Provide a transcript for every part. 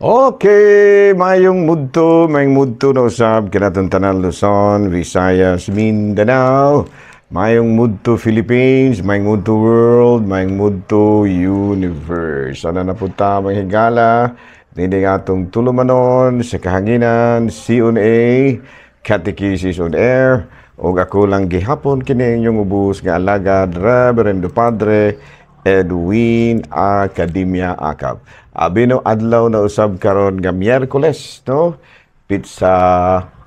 Okay, mayong mudto na usab kinatong tanan Luzon, Visayas, Mindanao. Mayong mudto Philippines, mayong mudto world, mayong mudto universe. Ano na punta mga higala, hindi atong tulumanon sa kahanginan, C&A, Catechesis on Air, o ako lang gihapon kini inyong ubus nga alagad, Reverendo Padre Edwin Academia Acab. Abino adlaw na usab karon nga Miyerkules, no? Pizza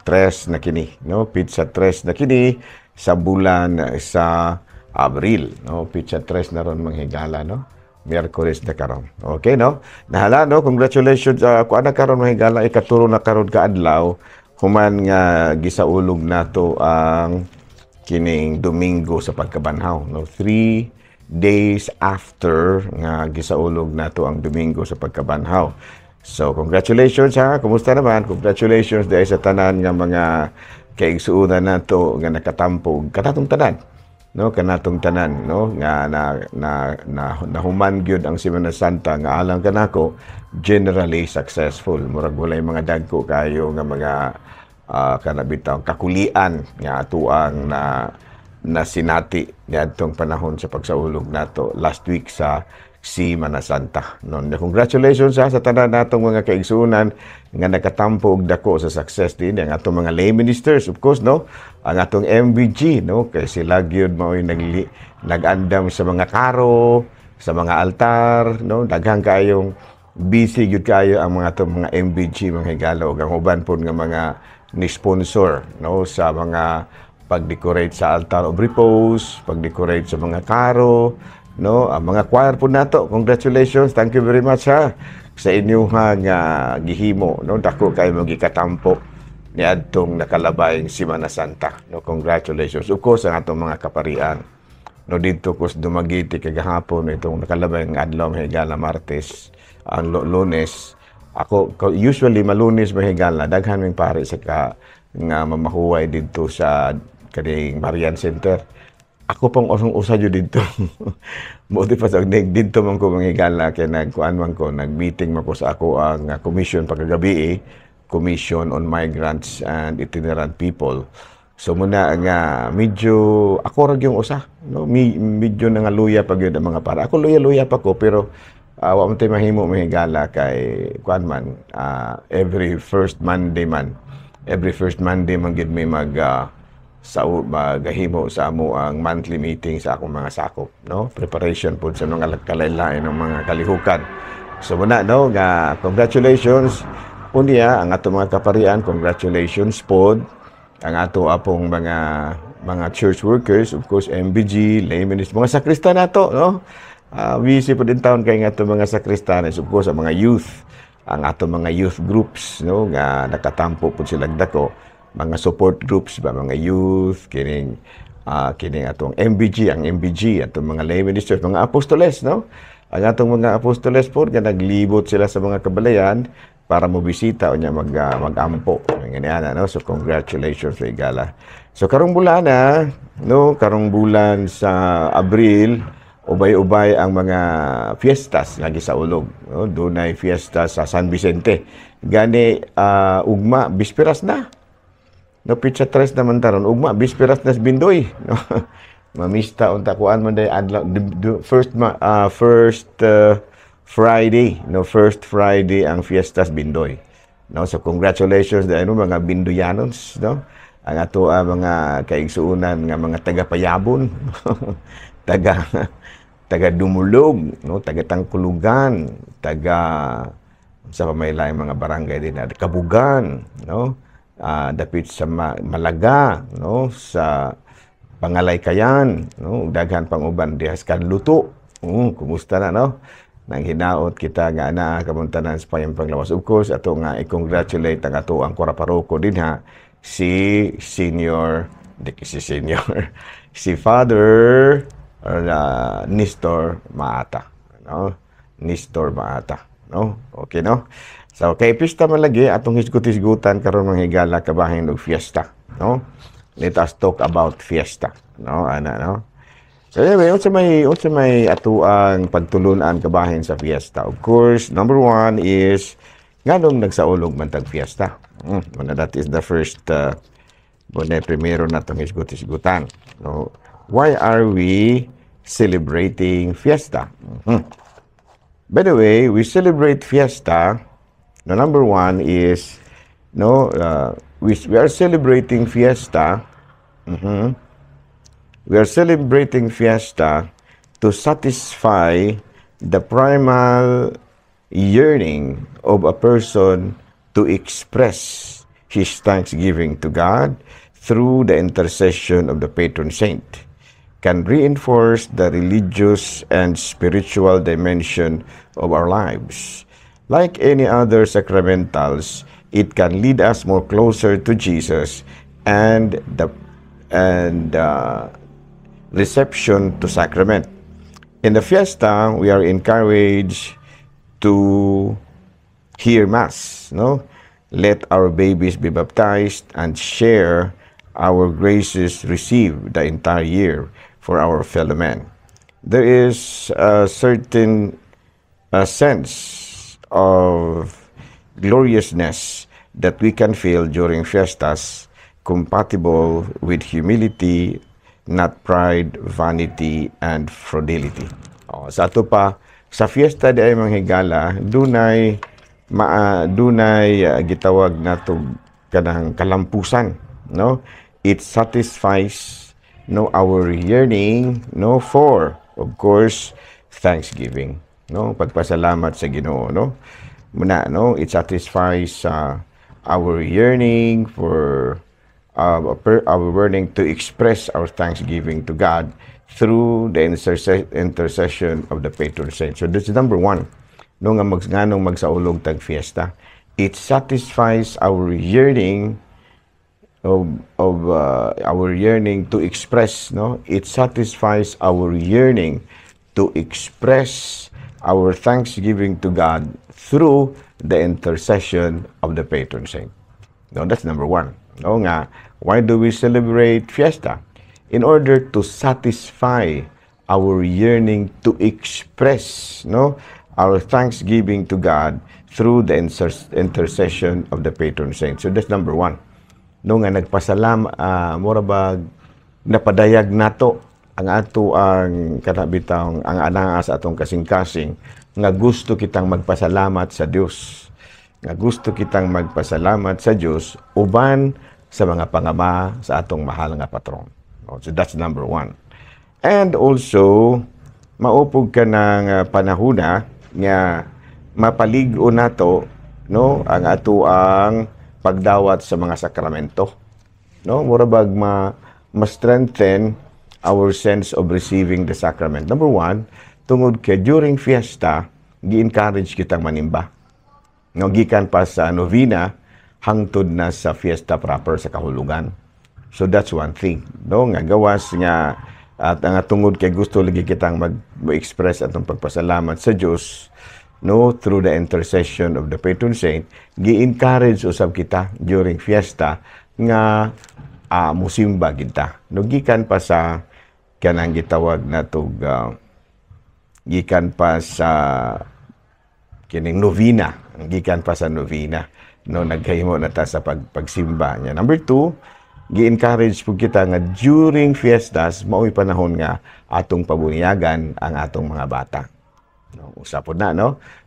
3 na kini, no? Pizza 3 na kini sa bulan sa Abril, no? Pizza 3 na ron manghigala, no? Miyerkules na karon. Okay, no? Nahala, no? Congratulations ako ana karon manghigala ikatulo na karon ka adlaw human nga gisaulog nato ang kining Domingo sa pagkabanhaw, no? 3 days after nga gisaulog nato ang Domingo sa pagkabanhaw. So congratulations ha. Kumusta naman? Congratulations dahil sa tanan nga mga kaigsuunan nato nga nakatampo kanatong tanan. No, kanatong tanan, no, nga nahuman gyud ang Semana Santa nga alang kanako generally successful. Murag walay mga dagko kayo nga mga kanabitaw kakulian nga atuang na sinati niadtong panahon sa pagsaulog nato last week sa Semana Santa. Congratulations sa tanan natong mga kaigsuonan nga nakatampo og dako sa success din ang atong mga lay ministers, of course, no, ang atong MBG, no, kay sila gyud mao'y nag-andam sa mga karo, sa mga altar, no, daghang kayong busy gyud kayo ang mga atong mga MBG mga higala ug ang uban pod nga mga ni sponsor, no, sa mga pag-decorate sa altar of repose, pag-decorate sa mga karo, no, ang mga choir po nato. Congratulations, thank you very much ha sa inyong nga gihimo, no, dako kayo magikatampo ni adtong nakalabayng Semana Santa, no. Congratulations, of course, ang atong mga kaparian, no, dito kus dumagiti kagahapon itong nakalabayng adlaw mahigala Martes, ang Lunes. Ako usually malunes mahigala daghan ming pare sa nga mamahuway dito sa kaning Marian Center. Ako pang usong-usa jud dito. Buti pa sa dito man ko manghigala kay nagkuan man ko, nag-meeting man ko sa ako ang commission pagkagabi, Commission on Migrants and Itinerant People. So muna nga medyo ako ra yung usa, no, medyo nga luya pag yun ang mga para. Ako luya pa ko pero wa man tay mahimo mahigala kay kuan man every first Monday man gid may magahimo sa amo ang monthly meeting sa akong mga sakop, no, preparation po sa mga kalailain ng mga kalihukan. So muna, no, nga congratulations unya ang atong mga kaparian, congratulations pod ang ato apong mga church workers, of course MBG, laymen, mga sakristan nato, no, busy po din taon kay nga atong mga sakristanes, of course ang mga youth, ang atong mga youth groups, no, nga nakatampo po sila dako, mga support groups ba, mga youth, kining atong MBG, ang MBG, atong mga lay ministers, mga apostoles, no? Ang atong mga apostoles po, nga naglibot sila sa mga kabalayan para mo bisita o niya mag-ampo. Ganyan, no? So, congratulations sa igala. So, karong bulan no? Karong bulan sa Abril, ubay-ubay ang mga fiestas nga gisaulog, no? Dunay fiesta sa San Vicente. Gani ugma bisperas na. No, pizza 3 naman taron. Ugma bisperas na Bindoy, no. Mamista unta kuan man day adlaw first Friday, no, first Friday ang fiestas Bindoy. No, so congratulations dahil mga Bindoyanos, no. Ang ato mga kaigsuunan nga mga taga-Payabon, taga Dumulog, no, taga Tangkulugan, taga sa pamaylay mga barangay din, Kabugan, no, dapit sa Malaga, no, sa Pangalaykayan, no, daghan pang uban dihas Kanluto. Kumusta na, no, nang hinaot kita nga ana kamuntanan sa payong panglawas. Of course ato nga i-congratulate ang ato ang Kuraparoko din ha, si Father Nestor Maata, no? Nestor Maata, no? Okay, no? So, kay pista man lagi atong hisgot-hisgutan karon mga higala kabahin og fiesta, no? Let us talk about fiesta, no? Ana, no? So, anyway, unsa may atuang pagtulunan kabahin sa fiesta. Of course, number one is nganong nagsaulog man tag fiesta. That is the first primero na itong hisgot-hisgutan. No? Why are we celebrating fiesta? By the way, we celebrate fiesta. No, number one is, we are celebrating fiesta. We are celebrating fiesta to satisfy the primal yearning of a person to express his thanksgiving to God through the intercession of the patron saint, can reinforce the religious and spiritual dimension of our lives. Like any other sacramentals, it can lead us more closer to Jesus and the reception to sacrament. In the fiesta, we are encouraged to hear Mass, Let our babies be baptized and share our graces received the entire year for our fellow men. There is a certain sense of gloriousness that we can feel during fiestas, compatible with humility, not pride, vanity, and frugality. Sa ato pa, sa fiesta di ay manghigala, dunay gitawag nato kanang kalampusan, It satisfies our yearning for, of course, thanksgiving, pagpasalamat sa Ginoo, it satisfies our yearning for our yearning to express our thanksgiving to God through the intercession of the patron saint. So this is number one. Nganong magsaulog tag fiesta, it satisfies our yearning of our yearning to express, It satisfies our yearning to express our thanksgiving to God through the intercession of the patron saint. That's number one. Why do we celebrate fiesta? In order to satisfy our yearning to express, our thanksgiving to God through the intercession of the patron saint. So that's number one. Nga murabag napadayag nato ang kanabitang ang anaa sa atong kasing-kasing nga gusto kitang magpasalamat sa Dios. Nga gusto kitang magpasalamat sa Dios uban sa mga pangama sa atong mahal nga patron. So that's number one. And also, maupog ka ng panahuna nga mapaligo nato ang atuang pagdawat sa mga sakramento. Murabag ma-strengthen our sense of receiving the sacrament. Number one, tungod kay during fiesta, gi-encourage kitang manimba. Gikan pa sa novena, hangtod na sa fiesta proper sa kahulugan. So that's one thing. Nga gawas nga at ang tungod kay gusto lagi kitang mag-express atong pagpasalamat sa Dios, through the intercession of the patron saint, gi-encourage usab kita during fiesta nga musimba kita. Gikan pa sa kanang gitawag natog gikan pa sa kining novena, gikan pa sa novena, nagkahimo na ta sa pagsimba niya. Number two, gi-encourage po kita nga during fiestas mao'y panahon nga atong pabunyagan ang atong mga bata. Usapod na,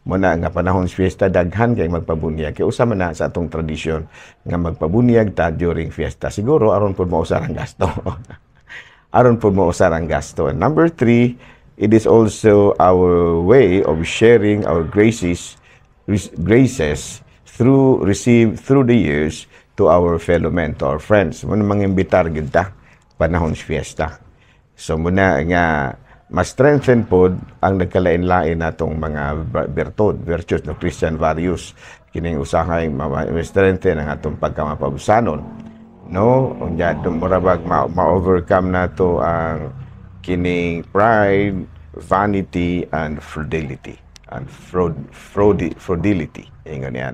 muna nga panahon sa fiesta, daghan kay magpabunyag. Kaya usama na sa atong tradisyon nga magpabunyag ta during fiesta. Siguro, aron po mausar ang gasto. Aron po mausar ang gasto. And number three, it is also our way of sharing our graces through the years to our fellow men, to our friends. Muna mangimbitar kita panahon sa fiesta. So muna nga mas strengthen po ang nagkalain-lain natong mga virtues no Christian values, kining usahay ma-strengthen ang atong pagkamapabusanon, unya murabag ma-overcome nato ang kining pride, vanity, and frugality ingon niya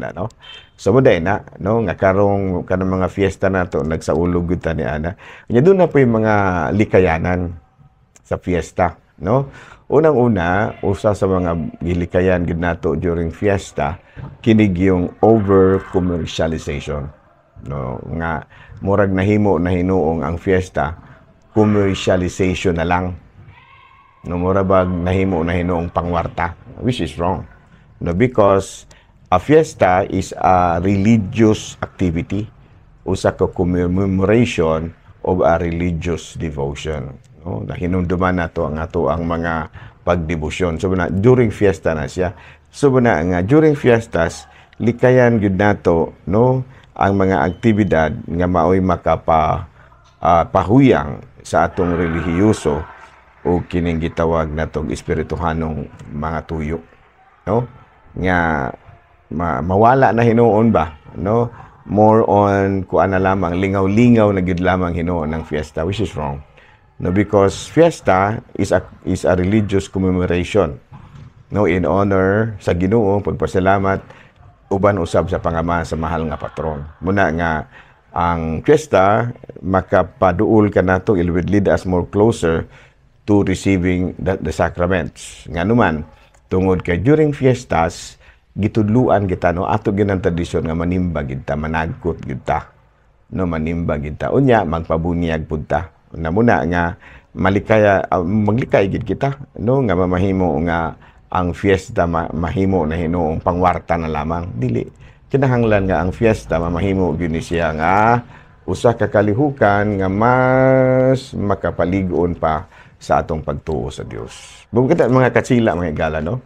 so muday na nga karong kanang mga fiesta nato nagsaulog gyud ta ni ana unya doon na po yung mga likayanan sa fiesta, Unang-una, usa sa mga gilikayan gid nato during fiesta kinig yung over commercialization. No, nga murag nahimo na hinuong ang fiesta commercialization na lang. No, mura bag nahimo na hinuong pangwarta, which is wrong. No, because a fiesta is a religious activity, usa ka commemoration of a religious devotion. No, nahinumduman nato ang mga pagdebosyon. So na during fiesta na siya. So na nga during fiestas likayan gyud nato no ang mga aktibidad nga maoy pahuyang sa atong relihiyoso o kining gitawag natong espirituhanong mga tuyo, no, nga mawala na hinuon ba, no, more on kuan na lamang lingaw-lingaw na gid lamang hinuon ng fiesta, which is wrong, no, because fiesta is a religious commemoration, no, in honor sa Ginoo, pagpasalamat uban usab sa pangama sa mahal nga patron. Muna nga ang fiesta makapaduol ka nato, it will lead us more closer to receiving the sacraments. Nga naman, tungod kay during fiestas, gitudluan kita, no, ato ginang tradisyon nga manimba kita, managkot kita, no, manimba kita. Unya, magpabunyag punta. Muna nga, maglikay gid kita, no, nga mamahimo nga ang fiesta mahimo na hinuong pangwarta na lamang. Dili. Kinahanglan nga ang fiesta mamahimo gyud siya nga usa ka kalihukan nga mas makapalig-on pa sa atong pagtuo sa Dios. Bukod mga katsila, mga igala, no?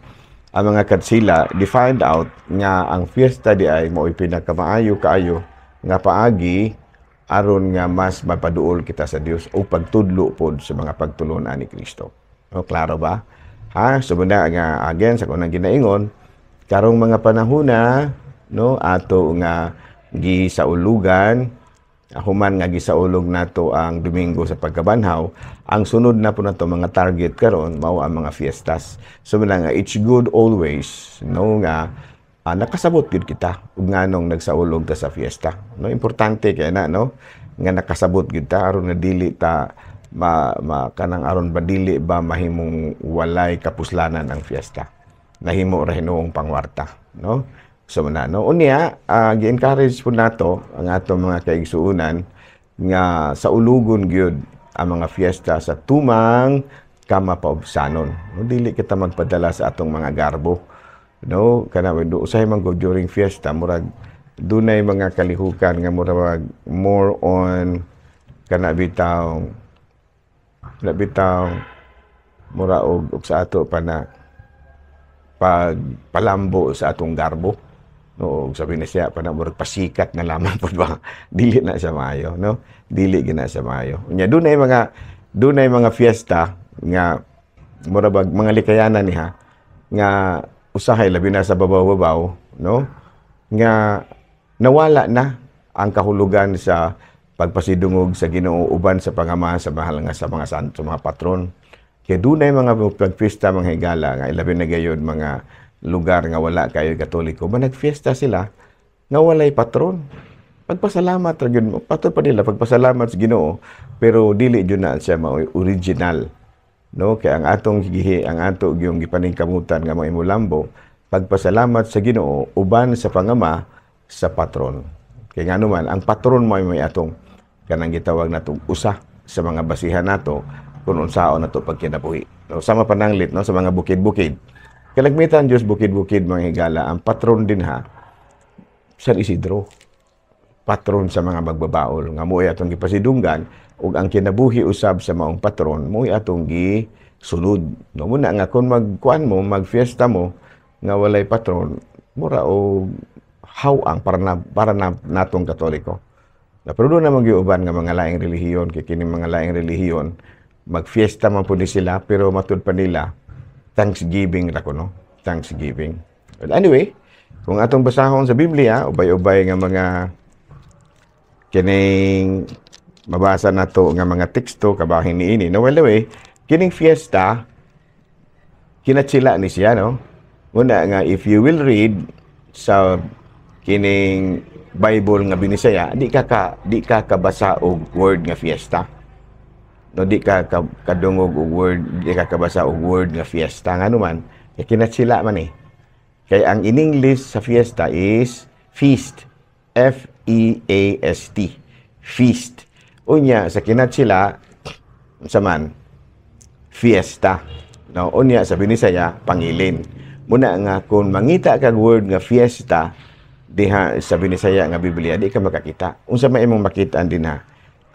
Ang mga katsila, they find out nga ang fiesta di ay mao'y pinakamaayo kaayo nga paagi aron nga mas mapaduol kita sa Dios o pagtudlo pod sa mga pagtulunan ni Kristo. No, klaro ba? Ha, so muna nga again sa kunang ginaingon, karong mga panahona, no, ato nga gisaulugan, human nga gisaulog nato ang Domingo sa pagkabanhaw, ang sunod na po nato mga target karon mao ang mga fiestas. So muna nga it's good always, no, nga nakasabot gid kita ug nganong nagsaulog ta sa fiesta. No, importante kay na, no, nga nakasabot gid ta aron na dili ta kanang aron ba dili ba mahimong walay kapuslanan ang fiesta. Nahimo ra hinuong pangwarta, no? So muna, no, unya gi-encourage po nato ang atong mga kaigsuonan nga sa ulugon gyud ang mga fiesta sa tumang kamapaubsanon. No, dili kita magpadala sa atong mga garbo, no, kana usahay man go during fiesta murag dunay mga kalihukan nga murag more on kana bitaw mura og sa ato pa na pagpalambo sa atong garbo. No, sabi na siya, panamurag pasikat na lamang po ba? Dili na siya maayo, no? Dili gina siya maayo. Nya dunay mga fiesta nga murag mga likayanan niha nga usahay labi na sa babaw-babaw, no? Nga nawala na ang kahulugan sa pagpasidungog sa Ginoo uban sa pangama sa mahal nga sa mga santo, mga patron. Kaya dunay mga pagfiesta mga higala nga ilabi na gayud mga lugar nga wala kayo Katoliko, ba nagfiesta sila nga walay patron. Pagpasalamat ra gyud, patron pa nila pagpasalamat sa Ginoo, pero dili jud na siya mao original, no? Kaya ang atong gihi, ang ato gyung gipaningkamutan nga mga imulambo, pagpasalamat sa Ginoo uban sa pangama sa patron. Kaya nga naman ang patron mo may atong kanang gitawag natong usa sa mga basihan nato kung unsaon nato pagkinabuhi. No, sama pananglit, no, sa mga bukid-bukid. Kalagmitan Diyos bukid-bukid mga higala, ang patron din ha, San Isidro. Patron sa mga magbabaol. Nga mo ay atong gipasidunggan, ug ang kinabuhi usab sa maong patron, mo ay atong gisunod. No, muna nga kung magkuan mo, magfiesta mo, nga walay patron, mura o hawang para natong Katoliko. Na pero doon naman giuban nga mga laing relihiyon, kay kining mga laing relihiyon, magfiesta man po ni sila, pero matud pa nila, Thanksgiving ra ko, no? Thanksgiving. But anyway, kung atong basahon sa Biblia, ubay-ubay nga mga kining mabasa nato nga mga teksto kabahin niini. No, well, anyway, kining fiesta kinatsila ni siya, no? Muna nga if you will read sa kining Bible nga binisaya, di ka kabasa og word nga fiesta. no di ka kadungog og word, di ka kabasa og word nga fiesta nga naman kay kinatsila man eh. Kay ang in English sa fiesta is feast, F-E-A-S-T, feast. Unya sa kinatsila sa man fiesta, no? Unya sa Binisaya pangilin. Muna nga kung mangita kag word nga fiesta diha sa Binisaya nga Biblia, di ka makakita. Unsa may imong makitaan din ha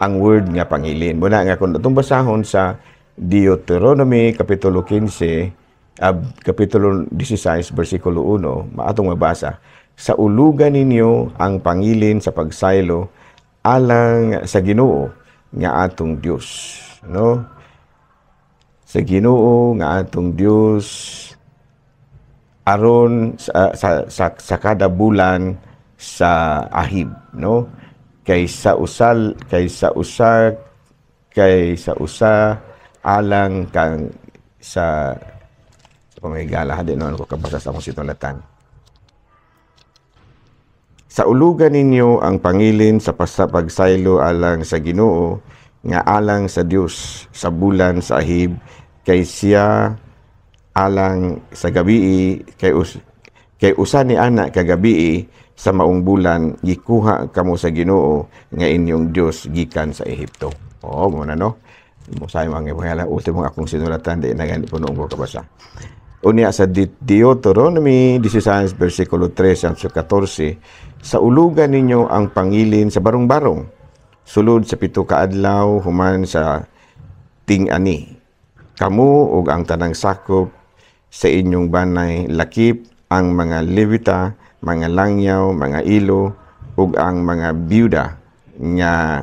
ang word nga pangilin. Muna nga kung itong basahon sa Deuteronomy Kapitulo 15, Kapitulo 16, versikulo 1, maatong mabasa, sa ulugan ninyo ang pangilin sa pagsaylo alang sa Ginoo nga atong Dios. No? Sa Ginoo nga atong Dios aron sa kada bulan sa ahib, no? Kaysa usa alang kang sa pamigala din no ko kabasa sa akong sinulatan. Sa ulugan ninyo ang pangilin sa pagsaylo alang sa Ginoo nga alang sa Dios sa bulan sa ahib kay siya alang sa gabi kay usa ni ana ka gabi sa maong bulan gikuha kamo sa Ginoo nga inyong Dios gikan sa Ehipto. Oo mo na no. Mo say mga pangalan ultimo akong sinulatan di na gani puno ko kabasa. Unya sa Deuteronomy 16 versikulo 3 hanggang 14, sa ulugan ninyo ang pangilin sa barong-barong sulod sa 7 ka adlaw human sa ting-ani. Kamu ug ang tanang sakop sa inyong banay lakip ang mga Levita, mga langyaw, mga ilo, ug ang mga biyuda nga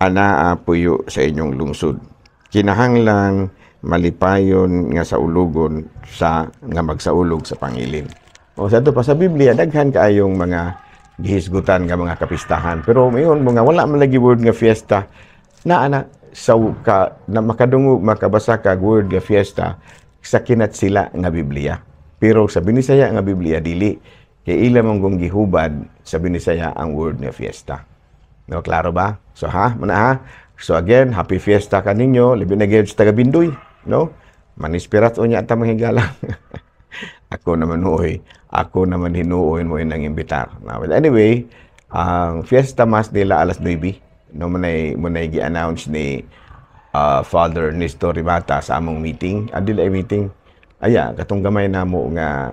anaa puyo sa inyong lungsod. Kinahanglan malipayon nga sa ulugon nga magsaulog sa pangilin. O sa ito pa sa Biblia, daghan kaayong mga gihisgutan nga mga kapistahan. Pero mayon mga wala man lagi word nga fiesta na makadungog makabasa ka word nga fiesta sa kinatsila nga Biblia. Pero sa Binisaya nga Biblia dili kay ila man gong gihubad sa Binisaya ang word nga fiesta. No, klaro ba? So So again, happy fiesta kaninyo, libi na gyud sa taga Bindoy, no? Manispirat unya ta manghigala. Ako naman hinuoy mo inang imbitar. Well, anyway, ang fiesta mas nila alas 9, no manay gi-announce ni Father Nestor Rimata sa among meeting. Adila meeting. Aya, katong gamay namo nga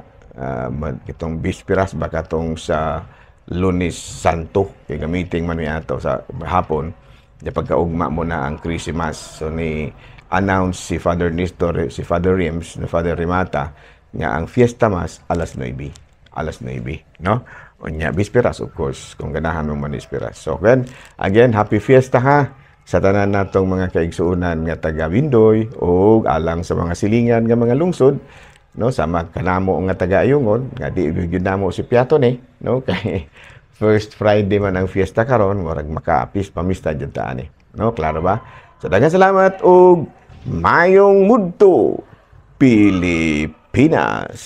itong bisperas ba katong sa Lunes Santo kay meeting man mi ato sa hapon. Ya pagkaugma mo na ang Christmas. So ni announce si Father Nestor, si Father Rims, ni Father Rimata nga ang fiesta mas alas 9, no? Unya bisperas of course kung ganahan mong manisperas. So again, happy fiesta ha sa tanan natong mga kaigsuonan nga taga Bindoy o alang sa mga silingan nga mga lungsod, no, sa kanamo nga taga Ayungon nga di gyud namo si Piaton no, kay first Friday man ang fiesta karon, murag makaapis pamista jud ta ani, no, klaro ba? So daghang salamat ug mayong mudto Pilipinas.